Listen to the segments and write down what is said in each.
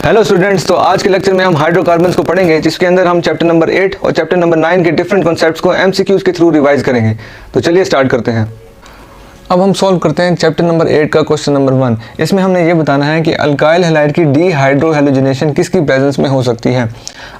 Hello students, तो आज के लेक्चर में हम हाइड्रोकार्बन्स को पढ़ेंगे, जिसके अंदर हम चैप्टर नंबर 8 और चैप्टर नंबर 9 के डिफरेंट कॉन्सेप्ट्स को एमसीक्यूज के थ्रू रिवाइज करेंगे। तो चलिए स्टार्ट करते हैं। अब हम सॉल्व करते हैं चैप्टर नंबर 8 का क्वेश्चन नंबर 1। इसमें हमने ये बताना है कि अल्काइल हैलाइड की डीहाइड्रोहैलोजिनेशन किसकी प्रेजेंस में हो सकती है।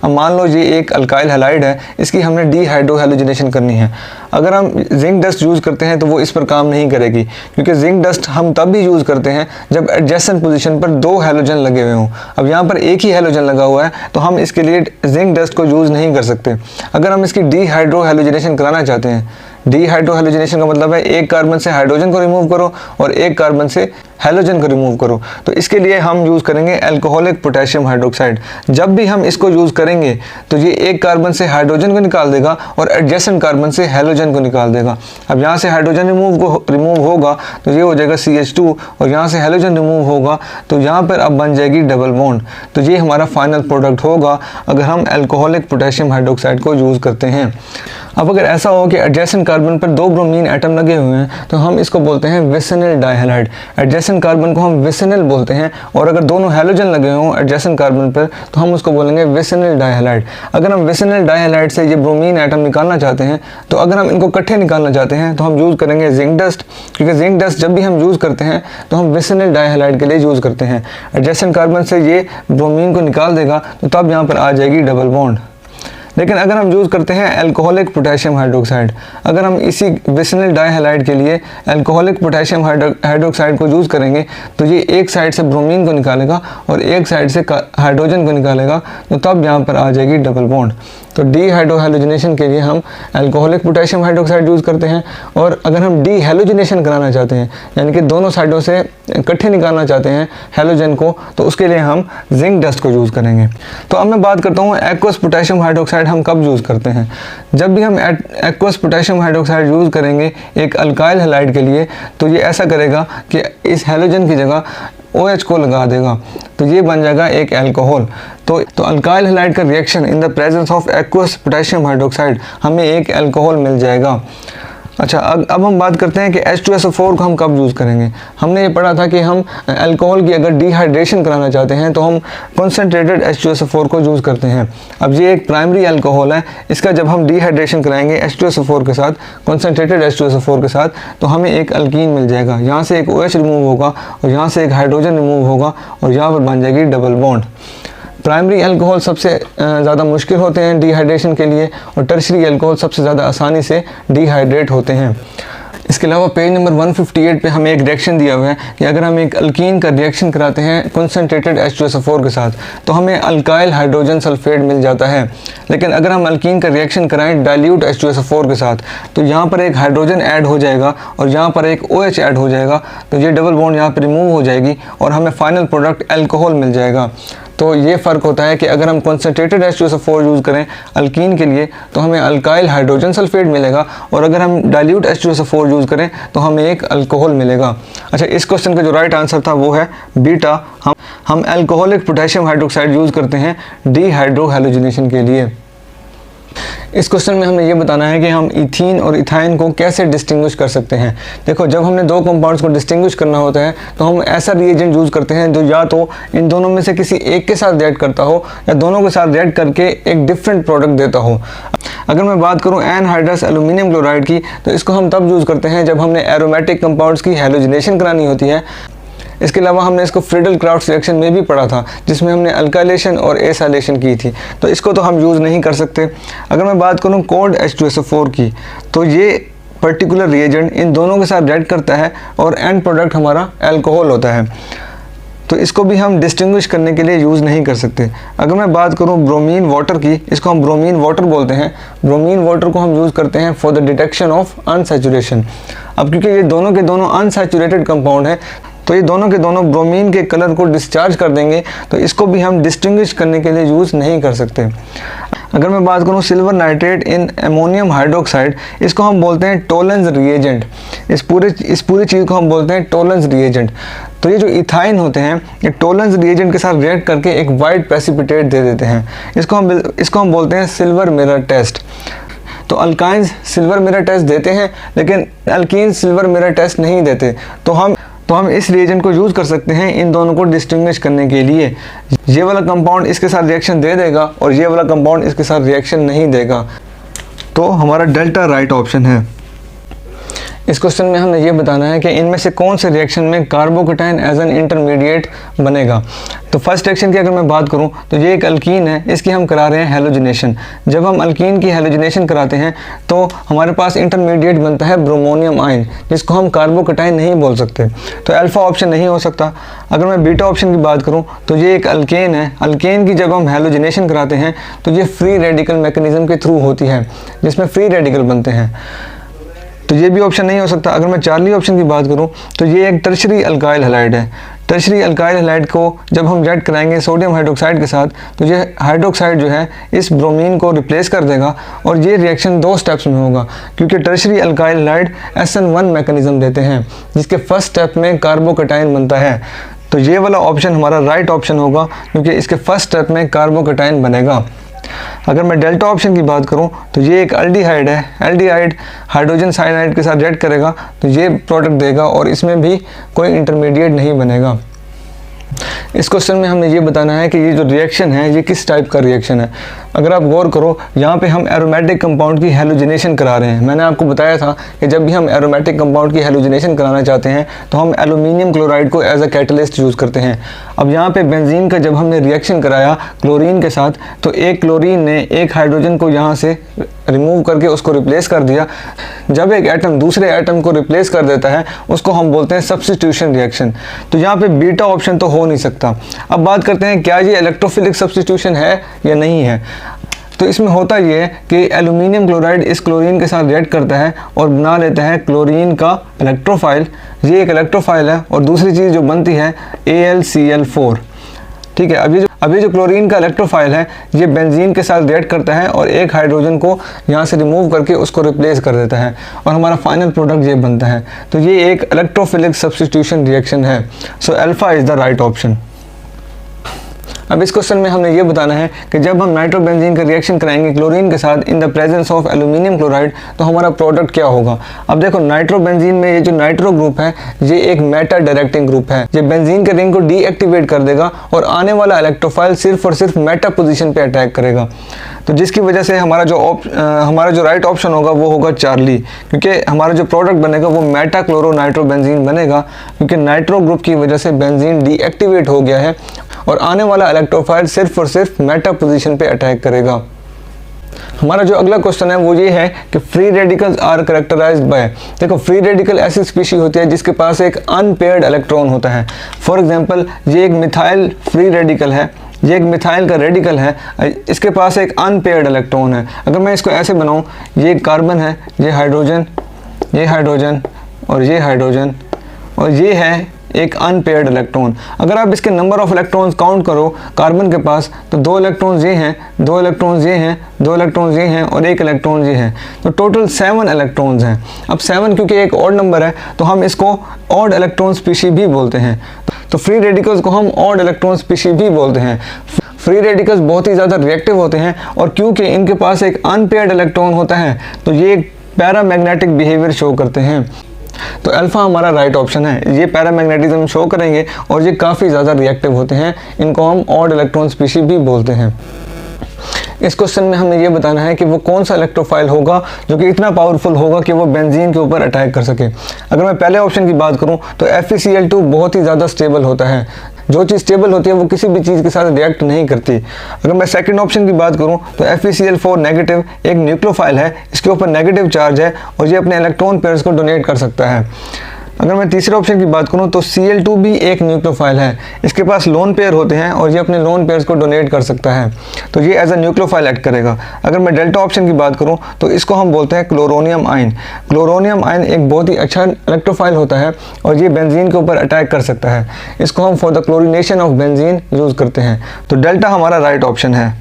अब मान लो ये एक अल्काइल हैलाइड है, इसकी हमने डीहाइड्रोहैलोजिनेशन करनी है। अगर हम जिंक डस्ट यूज़ करते हैं तो वो इस पर काम नहीं करेगी, क्योंकि जिंक डस्ट हम तब भी यूज़ करते हैं जब एडजेसेंट पोजीशन पर दो हैलोजन लगे हुए हों। अब यहाँ पर एक ही हैलोजन लगा हुआ है तो हम इसके लिए जिंक डस्ट को यूज़ नहीं कर सकते। अगर हम इसकी डीहाइड्रोहैलोजिनेशन कराना चाहते हैं, डीहाइड्रोहैलोजिनेशन का मतलब है एक कार्बन से हाइड्रोजन को रिमूव करो और एक कार्बन से हैलोजन को रिमूव करो, तो इसके लिए हम यूज़ करेंगे अल्कोहलिक पोटेशियम हाइड्रोक्साइड। जब भी हम इसको यूज़ करेंगे तो ये एक कार्बन से हाइड्रोजन को निकाल देगा और एडजेसेंट कार्बन से हैलोजन को निकाल देगा। अब यहाँ से हाइड्रोजन रिमूव होगा तो ये हो जाएगा CH2 और यहाँ से हैलोजन रिमूव होगा तो यहाँ पर अब बन जाएगी डबल बॉन्ड। तो ये हमारा फाइनल प्रोडक्ट होगा अगर हम अल्कोहलिक पोटेशियम हाइड्रोक्साइड को यूज़ करते हैं। अब अगर ऐसा हो कि एडजेसेंट कार्बन पर दो ब्रोमीन एटम लगे हुए हैं तो हम इसको बोलते हैं विसिनल डाइहैलाइड। एडजेसेंट कार्बन को हम विसिनल बोलते हैं और अगर दोनों हैलोजन लगे हों एडजेसेंट कार्बन पर तो हम उसको बोलेंगे विसिनल डाइहैलाइड। अगर हम विसिनल डाइहैलाइड से ये ब्रोमीन एटम निकालना चाहते हैं, तो अगर हम इनको इकट्ठे निकालना चाहते हैं तो हम यूज़ करेंगे जिंक डस्ट, क्योंकि जिंक डस्ट जब भी हम यूज़ करते हैं तो हम विसिनल डाइहैलाइड के लिए यूज़ करते हैं। एडजेसेंट कार्बन से ये ब्रोमीन को निकाल देगा तो तब यहाँ पर आ जाएगी डबल बॉन्ड। लेकिन अगर हम यूज़ करते हैं अल्कोहलिक पोटेशियम हाइड्रोक्साइड, अगर हम इसी विसिनल डाइहैलाइड के लिए अल्कोहलिक पोटेशियम हाइड्रोक्साइड को यूज़ करेंगे तो ये एक साइड से ब्रोमीन को निकालेगा और एक साइड से हाइड्रोजन को निकालेगा, तो तब यहाँ पर आ जाएगी डबल बॉन्ड। तो डीहाइड्रोहैलोजिनेशन के लिए हम अल्कोहलिक पोटेशियम हाइड्रोक्साइड यूज़ करते हैं, और अगर हम डीहैलोजिनेशन कराना चाहते हैं यानी कि दोनों साइडों से इकट्ठे निकालना चाहते हैं हैलोजन को, तो उसके लिए हम जिंक डस्ट को यूज़ करेंगे। तो अब मैं बात करता हूँ एक्वस पोटेशियम हाइड्रोक्साइड हम कब यूज़ करते हैं। जब भी हम एक्वस पोटेशियम हाइड्रोक्साइड यूज़ करेंगे एक अल्काइल हैलाइड के लिए, तो ये ऐसा करेगा कि इस हैलोजन की जगह OH को लगा देगा, तो ये बन जाएगा एक अल्कोहल। तो अल्काइल हैलाइड का reaction in the presence of aqueous potassium hydroxide हमें एक अल्कोहल मिल जाएगा। अच्छा, अब हम बात करते हैं कि H2SO4 को हम कब यूज़ करेंगे। हमने ये पढ़ा था कि हम अल्कोहल की अगर डिहाइड्रेशन कराना चाहते हैं तो हम कॉन्सेंट्रेटेड H2SO4 को यूज़ करते हैं। अब ये एक प्राइमरी अल्कोहल है, इसका जब हम डिहाइड्रेशन कराएंगे H2SO4 के साथ, कॉन्सेंट्रेटेड H2SO4 के साथ, तो हमें एक अल्कीन मिल जाएगा। यहाँ से एक OH रिमूव होगा और यहाँ से एक हाइड्रोजन रिमूव होगा और यहाँ पर बन जाएगी डबल बॉन्ड। प्राइमरी अल्कोहल सबसे ज़्यादा मुश्किल होते हैं डिहाइड्रेशन के लिए, और टर्शरी अल्कोहल सबसे ज़्यादा आसानी से डिहाइड्रेट होते हैं। इसके अलावा पेज नंबर 158 पे हमें एक रिएक्शन दिया हुआ है कि अगर हम एक अल्कीन का रिएक्शन कराते हैं कॉन्सेंट्रेटेड H2SO4 के साथ तो हमें अल्काइल हाइड्रोजन सल्फेट मिल जाता है। लेकिन अगर हम अल्कीन का रिएक्शन कराएं डाइल्यूट H2SO4 के साथ तो यहाँ पर एक हाइड्रोजन ऐड हो जाएगा और यहाँ पर एक OH ऐड हो जाएगा, तो ये डबल बॉन्ड यहाँ पर रिमूव हो जाएगी और हमें फाइनल प्रोडक्ट अल्कोहल मिल जाएगा। तो ये फ़र्क होता है कि अगर हम कॉन्सेंट्रेटेड H2SO4 यूज़ करें अल्कीन के लिए तो हमें अल्काइल हाइड्रोजन सल्फेट मिलेगा, और अगर हम डाइल्यूट H2SO4 यूज़ करें तो हमें एक अल्कोहल मिलेगा। अच्छा, इस क्वेश्चन का जो राइट आंसर था वो है बीटा। हम अल्कोहलिक पोटेशियम हाइड्रोक्साइड यूज़ करते हैं डीहाइड्रोहैलोजिनेशन के लिए। इस क्वेश्चन में हमें ये बताना है कि हम इथीन और इथाइन को कैसे डिस्टिंग्विश कर सकते हैं। देखो, जब हमने दो कंपाउंड्स को डिस्टिंग्विश करना होता है तो हम ऐसा रिएजेंट यूज़ करते हैं जो या तो इन दोनों में से किसी एक के साथ रिएक्ट करता हो या दोनों के साथ रिएक्ट करके एक डिफरेंट प्रोडक्ट देता हो। अगर मैं बात करूं एनहाइड्रस एल्यूमिनियम क्लोराइड की, तो इसको हम तब यूज़ करते हैं जब हमने एरोमेटिक कंपाउंड्स की हैलोजिनेशन करानी होती है। इसके अलावा हमने इसको फ्रीडल क्राउच रिएक्शन में भी पढ़ा था, जिसमें हमने अल्काइलेशन और एसाइलेशन की थी, तो इसको तो हम यूज़ नहीं कर सकते। अगर मैं बात करूं कोल्ड H2SO4 की, तो ये पर्टिकुलर रिएजेंट इन दोनों के साथ रिएक्ट करता है और एंड प्रोडक्ट हमारा अल्कोहल होता है, तो इसको भी हम डिस्टिंग्विश करने के लिए यूज़ नहीं कर सकते। अगर मैं बात करूं ब्रोमीन वाटर की, इसको हम ब्रोमीन वाटर बोलते हैं। ब्रोमीन वाटर को हम यूज़ करते हैं for the detection of unsaturation. अब क्योंकि ये दोनों के दोनों अनसैचुरेटेड कंपाउंड है तो ये दोनों के दोनों ब्रोमीन के कलर को डिस्चार्ज कर देंगे, तो इसको भी हम डिस्टिंग्विश करने के लिए यूज़ नहीं कर सकते। अगर मैं बात करूं silver nitrate in ammonium hydroxide, इसको हम बोलते हैं टोलेंस रिएजेंट। इस पूरी चीज़ को हम बोलते हैं टोलेंस रिएजेंट। तो ये जो इथाइन होते हैं ये टोलेंस रिएजेंट के साथ रिएक्ट करके एक वाइट प्रेसिपिटेट दे देते हैं। इसको हम बोलते हैं सिल्वर मिरर टेस्ट। तो अल्काइंस सिल्वर मिरर टेस्ट देते हैं लेकिन अल्कीन सिल्वर मिरर टेस्ट नहीं देते। तो तो हम इस रिएजेंट को यूज़ कर सकते हैं इन दोनों को डिस्टिंग्विश करने के लिए। ये वाला कंपाउंड इसके साथ रिएक्शन दे देगा और ये वाला कंपाउंड इसके साथ रिएक्शन नहीं देगा, तो हमारा डेल्टा राइट ऑप्शन है। इस क्वेश्चन में हमें ये बताना है कि इनमें से कौन से रिएक्शन में कार्बोकेटाइन एज एन इंटरमीडिएट बनेगा। तो फर्स्ट रिएक्शन की अगर मैं बात करूं तो ये एक अल्कीन है, इसकी हम करा रहे हैं हेलोजिनेशन। जब हम अल्कीन की हेलोजिनेशन कराते हैं तो हमारे पास इंटरमीडिएट बनता है ब्रोमोनियम आयन, जिसको हम कार्बोकेटाइन नहीं बोल सकते, तो अल्फा ऑप्शन नहीं हो सकता। अगर मैं बीटा ऑप्शन की बात करूँ तो ये एक अल्केन है। अल्केन की जब हम हेलोजिनेशन कराते हैं तो ये फ्री रेडिकल मैकेनिज्म के थ्रू होती है, जिसमें फ्री रेडिकल बनते हैं, तो ये भी ऑप्शन नहीं हो सकता। अगर मैं चार्ली ऑप्शन की बात करूं तो ये एक टर्शरी अल्काइल हैलाइड है। टर्शरी अल्काइल हैलाइड को जब हम रिएक्ट कराएंगे सोडियम हाइड्रोक्साइड के साथ तो ये हाइड्रोक्साइड जो है इस ब्रोमीन को रिप्लेस कर देगा और ये रिएक्शन 2 स्टेप्स में होगा, क्योंकि tertiary alkyl halide SN1 mechanism देते हैं, जिसके फर्स्ट स्टेप में कार्बोकेटाइन बनता है। तो ये वाला ऑप्शन हमारा राइट ऑप्शन होगा, क्योंकि इसके फर्स्ट स्टेप में कार्बोकेटाइन बनेगा। अगर मैं डेल्टा ऑप्शन की बात करूं तो ये एक एल्डिहाइड है। एल्डिहाइड हाइड्रोजन साइनाइड के साथ रिएक्ट करेगा तो ये प्रोडक्ट देगा और इसमें भी कोई इंटरमीडिएट नहीं बनेगा। इस क्वेश्चन में हमें ये बताना है कि ये जो रिएक्शन है ये किस टाइप का रिएक्शन है। अगर आप गौर करो, यहाँ पे हम एरोमेटिक कंपाउंड की हेलोजिनेशन करा रहे हैं। मैंने आपको बताया था कि जब भी हम एरोमेटिक कंपाउंड की हेलोजिनेशन कराना चाहते हैं तो हम एल्यूमिनियम क्लोराइड को एज अ कैटलिस्ट यूज़ करते हैं। अब यहाँ पे बेंजीन का जब हमने रिएक्शन कराया क्लोरीन के साथ तो एक क्लोरीन ने एक हाइड्रोजन को यहाँ से रिमूव करके उसको रिप्लेस कर दिया। जब एक एटम दूसरे एटम को रिप्लेस कर देता है उसको हम बोलते हैं सब्स्टिट्यूशन रिएक्शन। तो यहाँ पे बीटा ऑप्शन तो हो नहीं सकता। अब बात करते हैं क्या ये इलेक्ट्रोफिलिक सब्स्टिट्यूशन है या नहीं है। तो इसमें होता ये है कि एल्यूमिनियम क्लोराइड इस क्लोरीन के साथ रिएक्ट करता है और बना लेता है क्लोरीन का इलेक्ट्रोफाइल। ये एक इलेक्ट्रोफाइल है और दूसरी चीज़ जो बनती है AlCl4। ठीक है, अभी जो क्लोरीन का इलेक्ट्रोफाइल है ये बेंजीन के साथ रिएक्ट करता है और एक हाइड्रोजन को यहाँ से रिमूव करके उसको रिप्लेस कर देता है और हमारा फाइनल प्रोडक्ट ये बनता है। तो ये एक इलेक्ट्रोफिलिक सब्स्टिट्यूशन रिएक्शन है। So alpha is the right option. अब इस क्वेश्चन में हमें ये बताना है कि जब हम नाइट्रोबेंजीन का रिएक्शन कराएंगे क्लोरीन के साथ in the presence of aluminium chloride तो हमारा प्रोडक्ट क्या होगा। अब देखो नाइट्रोबेंजीन में ये जो नाइट्रो ग्रुप है ये एक मेटा डायरेक्टिंग ग्रुप है। ये बेंजीन के रिंग को डीएक्टिवेट कर देगा और आने वाला इलेक्ट्रोफाइल सिर्फ और सिर्फ मेटा पोजीशन पे अटैक करेगा। तो जिसकी वजह से हमारा जो राइट ऑप्शन होगा वो होगा चार्ली, क्योंकि हमारा जो प्रोडक्ट बनेगा वो मेटा क्लोरो नाइट्रोबेंजीन बनेगा, क्योंकि नाइट्रो ग्रुप की वजह से बेंजीन डीएक्टिवेट हो गया है और आने वाला इलेक्ट्रोफाइल सिर्फ और सिर्फ मेटा पोजीशन पे अटैक करेगा। हमारा जो अगला क्वेश्चन है वो ये है कि free radicals are characterised by. देखो फ्री रेडिकल ऐसी स्पीशी होती है जिसके पास एक अनपेयर्ड इलेक्ट्रॉन होता है। फॉर एग्जांपल ये एक मिथाइल फ्री रेडिकल है, ये एक मिथाइल का रेडिकल है, इसके पास एक अनपेयर्ड इलेक्ट्रॉन है। अगर मैं इसको ऐसे बनाऊं, ये कार्बन है, ये हाइड्रोजन और ये हाइड्रोजन और ये है एक अनपेयर्ड इलेक्ट्रॉन। अगर आप इसके नंबर ऑफ इलेक्ट्रॉन्स काउंट करो कार्बन के पास तो 2 इलेक्ट्रॉन्स ये हैं, 2 इलेक्ट्रॉन्स ये हैं, 2 इलेक्ट्रॉन्स ये हैं और 1 इलेक्ट्रॉन ये है, तो टोटल 7 इलेक्ट्रॉन्स हैं। अब 7 क्योंकि एक ऑड नंबर है तो हम इसको ऑड इलेक्ट्रॉन स्पीशी भी बोलते हैं। तो फ्री रेडिकल्स को हम ऑड इलेक्ट्रॉन स्पीशी भी बोलते हैं। फ्री रेडिकल्स बहुत ही ज़्यादा रिएक्टिव होते हैं और क्योंकि इनके पास एक अनपेयर्ड इलेक्ट्रॉन होता है तो ये एक पैरामैग्नेटिक बिहेवियर शो करते हैं। तो अल्फा हमारा राइट ऑप्शन है। ये पैरामैग्नेटिज्म शो करेंगे और ये काफ़ी ज़्यादा रिएक्टिव होते हैं, इनको हम ऑड इलेक्ट्रॉन स्पीशी भी बोलते हैं। इस क्वेश्चन में हमें ये बताना है कि वो कौन सा इलेक्ट्रोफाइल होगा जो कि इतना पावरफुल होगा कि वो बेंजीन के ऊपर अटैक कर सके। अगर मैं पहले ऑप्शन की बात करूं तो FeCl2 बहुत ही ज़्यादा स्टेबल होता है। जो चीज़ स्टेबल होती है वो किसी भी चीज़ के साथ रिएक्ट नहीं करती। अगर मैं सेकंड ऑप्शन की बात करूं तो FeCl4 नेगेटिव एक न्यूक्लियोफाइल है, इसके ऊपर नेगेटिव चार्ज है और ये अपने इलेक्ट्रॉन पेयर्स को डोनेट कर सकता है। अगर मैं तीसरे ऑप्शन की बात करूं तो Cl2 भी एक न्यूक्लियोफाइल है, इसके पास लोन पेयर होते हैं और ये अपने लोन पेयर्स को डोनेट कर सकता है, तो ये एज अ न्यूक्लियोफाइल एक्ट करेगा। अगर मैं डेल्टा ऑप्शन की बात करूं तो इसको हम बोलते हैं क्लोरोनियम आयन। क्लोरोनियम आयन एक बहुत ही अच्छा इलेक्ट्रोफाइल होता है और ये बेंजीन के ऊपर अटैक कर सकता है। इसको हम for the chlorination of benzene use करते हैं। तो डेल्टा हमारा राइट ऑप्शन है।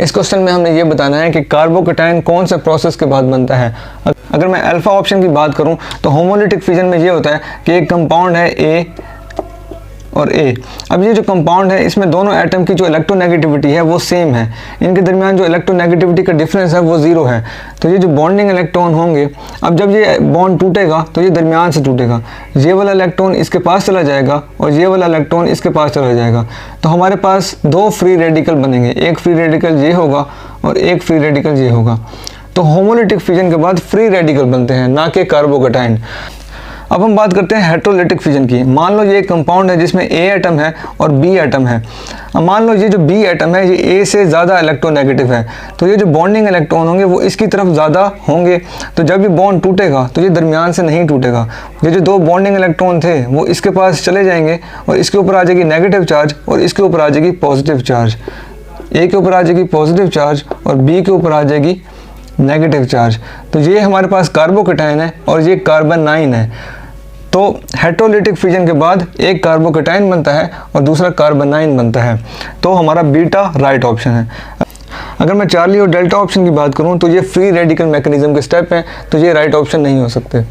इस क्वेश्चन में हमें ये बताना है कि कार्बोकेटाइन कौन से प्रोसेस के बाद बनता है। अगर मैं अल्फा ऑप्शन की बात करूं तो होमोलिटिक फिजन में ये होता है कि एक कंपाउंड है A और A। अब ये जो कंपाउंड है इसमें दोनों एटम की जो इलेक्ट्रोनेगेटिविटी है वो सेम है, इनके दरमियान जो इलेक्ट्रोनेगेटिविटी का डिफरेंस है वो 0 है। तो ये जो बॉन्डिंग इलेक्ट्रॉन होंगे, अब जब ये बॉन्ड टूटेगा तो ये दरमियान से टूटेगा, ये वाला इलेक्ट्रॉन इसके पास चला जाएगा और ये वाला इलेक्ट्रॉन इसके पास चला जाएगा। तो हमारे पास दो फ्री रेडिकल बनेंगे, एक फ्री रेडिकल ये होगा और एक फ्री रेडिकल ये होगा। तो होमोलिटिक फिजन के बाद फ्री रेडिकल बनते हैं, ना कि कार्बोकैटायन। अब हम बात करते हैं हेटेरोलिटिक फिजन की। मान लो ये एक कंपाउंड है जिसमें A एटम है और B एटम है। अब मान लो ये जो B एटम है ये A से ज़्यादा इलेक्ट्रोनेगेटिव है, तो ये जो बॉन्डिंग इलेक्ट्रॉन होंगे वो इसकी तरफ ज़्यादा होंगे। तो जब ये बॉन्ड टूटेगा तो ये दरमियान से नहीं टूटेगा, ये जो दो बॉन्डिंग इलेक्ट्रॉन थे वो इसके पास चले जाएंगे और इसके ऊपर आ जाएगी नेगेटिव चार्ज और इसके ऊपर आ जाएगी पॉजिटिव चार्ज। A के ऊपर आ जाएगी पॉजिटिव चार्ज और B के ऊपर आ जाएगी नेगेटिव चार्ज। तो ये हमारे पास कार्बोकैटायन है और ये कार्बन-9 है। तो हेटेरोलिटिक फिजन के बाद एक कार्बोकैटायन बनता है और दूसरा कार्बन-9 बनता है। तो हमारा बीटा राइट ऑप्शन है। अगर मैं चार्ली और डेल्टा ऑप्शन की बात करूं तो ये फ्री रेडिकल मैकेनिज्म के स्टेप हैं, तो ये राइट ऑप्शन नहीं हो सकते।